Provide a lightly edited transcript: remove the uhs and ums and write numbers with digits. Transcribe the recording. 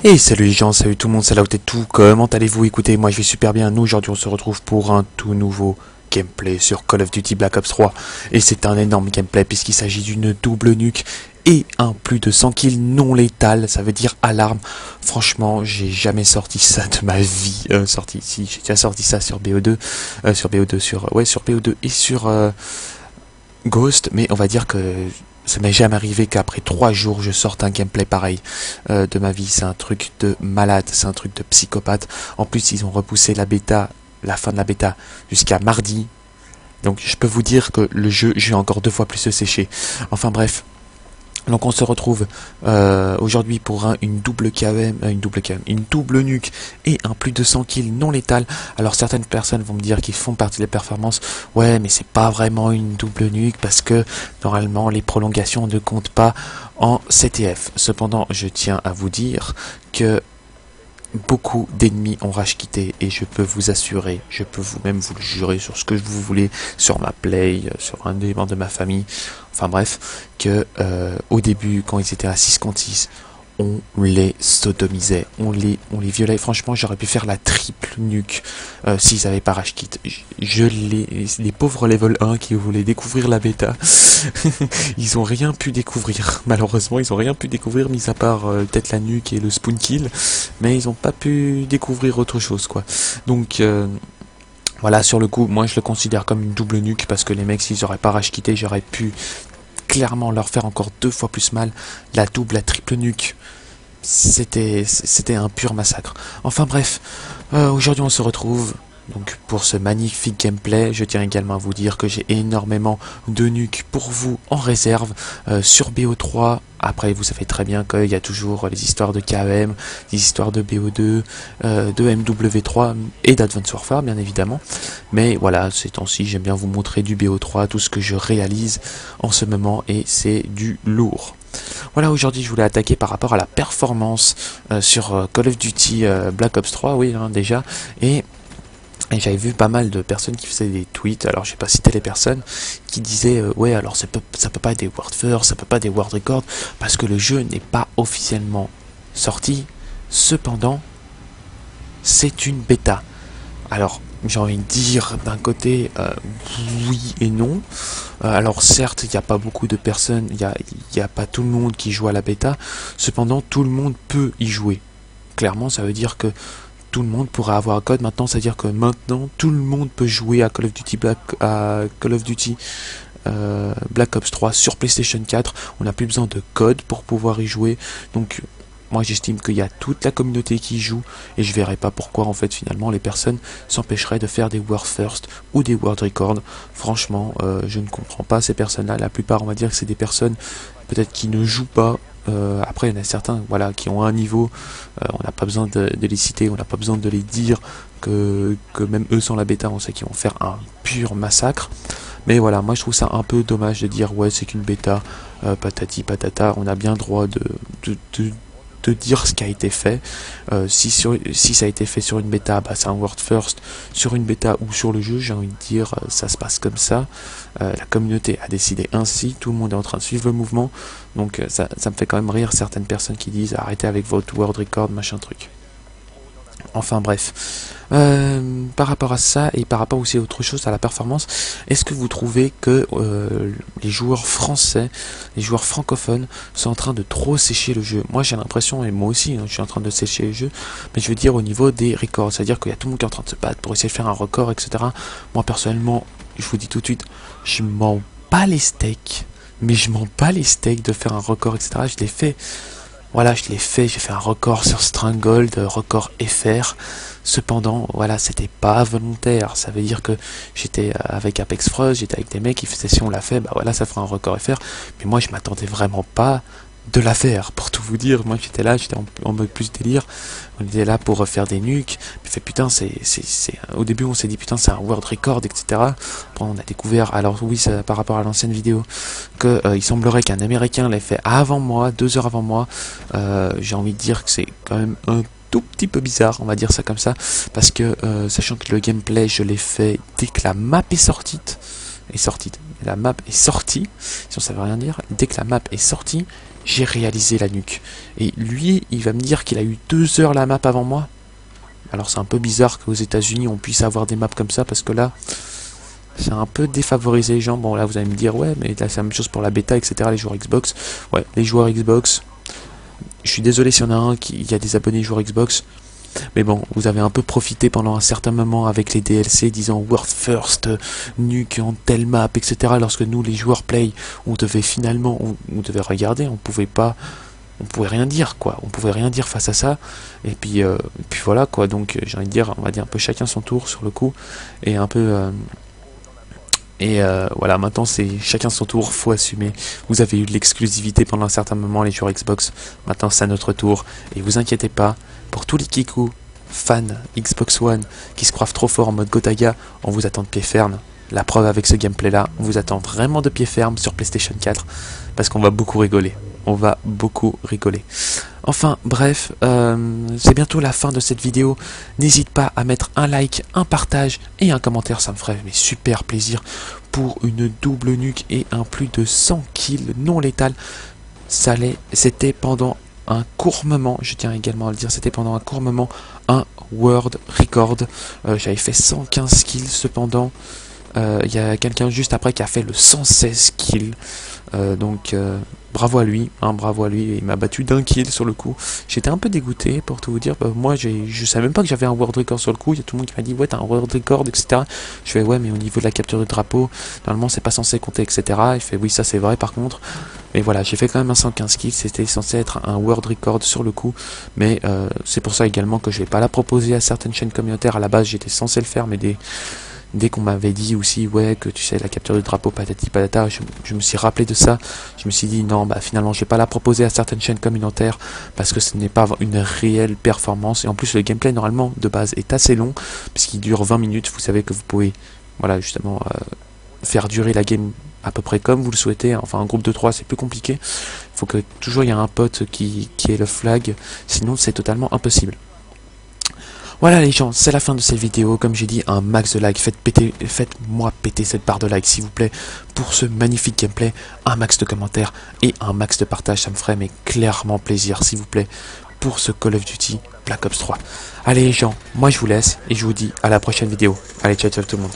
Et salut les gens, salut tout le monde, c'est Laout et tout, comment allez-vous? Écoutez, moi je vais super bien, nous aujourd'hui on se retrouve pour un tout nouveau gameplay sur Call of Duty Black Ops 3. Et c'est un énorme gameplay puisqu'il s'agit d'une double nuque et un plus de 100 kills non létal, ça veut dire alarme. Franchement, j'ai jamais sorti ça de ma vie, si j'ai déjà sorti ça sur BO2, sur BO2 et sur Ghost, mais on va dire que ça m'est jamais arrivé qu'après 3 jours je sorte un gameplay pareil de ma vie. C'est un truc de malade, c'est un truc de psychopathe. En plus ils ont repoussé la bêta, la fin de la bêta jusqu'à mardi. Donc je peux vous dire que le jeu, je vais encore 2 fois plus le sécher. Enfin bref. Donc on se retrouve aujourd'hui pour une double KM, une double nuque et un plus de 100 kills non létal. Alors certaines personnes vont me dire qu'ils font partie des performances. Ouais, mais c'est pas vraiment une double nuque parce que normalement les prolongations ne comptent pas en CTF. Cependant, je tiens à vous dire que beaucoup d'ennemis ont rage quitté et je peux vous assurer, je peux vous-même vous le jurer sur ce que vous voulez, sur ma play, sur un des membres de ma famille, enfin bref, que au début quand ils étaient à 6 contre 6, on les sodomisait, on les violait. Franchement, j'aurais pu faire la triple nuque s'ils avaient pas rage quitte. Les pauvres level 1 qui voulaient découvrir la bêta, ils ont rien pu découvrir. Malheureusement, ils ont rien pu découvrir, mis à part peut-être la nuque et le spawn kill, mais ils ont pas pu découvrir autre chose, quoi. Donc voilà, sur le coup, moi je le considère comme une double nuque parce que les mecs, s'ils auraient pas rage quitté, j'aurais pu clairement leur faire encore 2 fois plus mal. La double, la triple nuque, c'était un pur massacre. Enfin bref, aujourd'hui on se retrouve donc pour ce magnifique gameplay. Je tiens également à vous dire que j'ai énormément de nuques pour vous en réserve sur BO3. Après, vous savez très bien qu'il y a toujours les histoires de KM, des histoires de BO2, de MW3 et d'Advanced Warfare, bien évidemment. Mais voilà, ces temps-ci, j'aime bien vous montrer du BO3, tout ce que je réalise en ce moment, et c'est du lourd. Voilà, aujourd'hui, je voulais attaquer par rapport à la performance sur Call of Duty Black Ops 3, oui, hein, déjà, et j'avais vu pas mal de personnes qui faisaient des tweets, alors je vais pas citer les personnes, qui disaient ouais, alors ça peut pas être des World First, ça peut pas être des World Records, parce que le jeu n'est pas officiellement sorti. Cependant, c'est une bêta. Alors, j'ai envie de dire d'un côté oui et non. Alors certes, il n'y a pas beaucoup de personnes, il y a pas tout le monde qui joue à la bêta. Cependant, tout le monde peut y jouer. Clairement, ça veut dire que tout le monde pourra avoir un code maintenant, c'est-à-dire que maintenant tout le monde peut jouer à Call of Duty Black Ops 3 sur PlayStation 4. On n'a plus besoin de code pour pouvoir y jouer. Donc moi j'estime qu'il y a toute la communauté qui joue et je verrai pas pourquoi en fait finalement les personnes s'empêcheraient de faire des World First ou des World Records. Franchement, je ne comprends pas ces personnes-là. La plupart, on va dire que c'est des personnes peut-être qui ne jouent pas. Après, il y en a certains, voilà, qui ont un niveau. On n'a pas besoin de les citer, on n'a pas besoin de les dire que même eux sans la bêta, on sait qu'ils vont faire un pur massacre. Mais voilà, moi je trouve ça un peu dommage de dire ouais, c'est qu'une bêta, patati patata. On a bien le droit de dire ce qui a été fait. Si ça a été fait sur une bêta, bah, c'est un World First. Sur une bêta ou sur le jeu, j'ai envie de dire, ça se passe comme ça. La communauté a décidé ainsi, tout le monde est en train de suivre le mouvement. Donc ça me fait quand même rire certaines personnes qui disent arrêtez avec votre World Record, machin truc. Enfin bref, par rapport à ça et par rapport aussi à autre chose, à la performance, est-ce que vous trouvez que les joueurs français, les joueurs francophones sont en train de trop sécher le jeu? Moi j'ai l'impression, et moi aussi, hein, je suis en train de sécher le jeu, mais je veux dire au niveau des records, c'est-à-dire qu'il y a tout le monde qui est en train de se battre pour essayer de faire un record, etc. Moi personnellement, je vous dis tout de suite, je m'en bats les steaks, mais je m'en bats les steaks de faire un record, etc. Je l'ai fait. Voilà, je l'ai fait, j'ai fait un record sur Stranglehold, record FR. Cependant, voilà, c'était pas volontaire. Ça veut dire que j'étais avec Apex Frost, j'étais avec des mecs qui faisaient si on l'a fait, bah voilà, ça fera un record FR. Mais moi, je m'attendais vraiment pas de la faire, pour tout vous dire. Moi, j'étais là, j'étais en mode plus délire. On était là pour faire des nuques. Puis fait putain, au début, on s'est dit putain, c'est un world record, etc. Après, on a découvert, alors oui, ça, par rapport à l'ancienne vidéo, que il semblerait qu'un Américain l'ait fait avant moi, 2 heures avant moi. J'ai envie de dire que c'est quand même un tout petit peu bizarre, on va dire ça comme ça, parce que sachant que le gameplay, je l'ai fait dès que la map est sortie. La map est sortie, si on savait rien dire, dès que la map est sortie, j'ai réalisé la nuque. Et lui, il va me dire qu'il a eu 2 heures la map avant moi. Alors c'est un peu bizarre qu'aux États-Unis on puisse avoir des maps comme ça, parce que là, c'est un peu défavorisé les gens. Bon, là vous allez me dire, ouais, mais là c'est la même chose pour la bêta, etc. Les joueurs Xbox. Ouais, les joueurs Xbox. Je suis désolé s'il y en a un qui y a des abonnés joueurs Xbox. Mais bon, vous avez un peu profité pendant un certain moment avec les DLC disant World First, nuque en telle map, etc. Lorsque nous, les joueurs Play, on devait finalement, on devait regarder, on pouvait rien dire, quoi. On pouvait rien dire face à ça. Et puis voilà, quoi. Donc j'ai envie de dire, on va dire un peu chacun son tour sur le coup. Et un peu... voilà, maintenant c'est chacun son tour, faut assumer. Vous avez eu de l'exclusivité pendant un certain moment, les joueurs Xbox. Maintenant c'est à notre tour. Et vous inquiétez pas, pour tous les kikus, fans Xbox One, qui se croient trop fort en mode Gotaga, on vous attend de pied ferme. La preuve avec ce gameplay là, on vous attend vraiment de pied ferme sur PlayStation 4, parce qu'on va beaucoup rigoler. On va beaucoup rigoler. Enfin, bref, c'est bientôt la fin de cette vidéo. N'hésite pas à mettre un like, un partage et un commentaire, ça me ferait mais super plaisir pour une double nuque et un plus de 100 kills non létal. C'était pendant un court moment, je tiens également à le dire, c'était pendant un court moment un world record. J'avais fait 115 kills cependant. Il y a quelqu'un juste après qui a fait le 116 kills. Donc bravo à lui, hein, bravo à lui, il m'a battu d'1 kill sur le coup. J'étais un peu dégoûté pour tout vous dire. Moi je savais même pas que j'avais un world record sur le coup. Il y a tout le monde qui m'a dit ouais t'as un world record, etc. Je fais ouais mais au niveau de la capture de drapeau normalement c'est pas censé compter, etc. Il fait oui ça c'est vrai par contre. Mais voilà, j'ai fait quand même un 115 kills, c'était censé être un world record sur le coup. Mais c'est pour ça également que je vais pas la proposer à certaines chaînes communautaires. À la base j'étais censé le faire, mais dès qu'on m'avait dit aussi, ouais, que tu sais, la capture de drapeau, patati patata, je me suis rappelé de ça. Je me suis dit, non, bah finalement, je vais pas la proposer à certaines chaînes communautaires parce que ce n'est pas une réelle performance. Et en plus, le gameplay, normalement, de base, est assez long puisqu'il dure 20 minutes. Vous savez que vous pouvez, voilà, justement, faire durer la game à peu près comme vous le souhaitez. Enfin, un groupe de 3, c'est plus compliqué. Il faut que toujours il y ait un pote qui ait le flag. Sinon, c'est totalement impossible. Voilà les gens, c'est la fin de cette vidéo. Comme j'ai dit, un max de likes. Faites-moi péter cette barre de likes s'il vous plaît pour ce magnifique gameplay. Un max de commentaires et un max de partage. Ça me ferait mais clairement plaisir s'il vous plaît pour ce Call of Duty Black Ops 3. Allez les gens, moi je vous laisse et je vous dis à la prochaine vidéo. Allez ciao ciao tout le monde.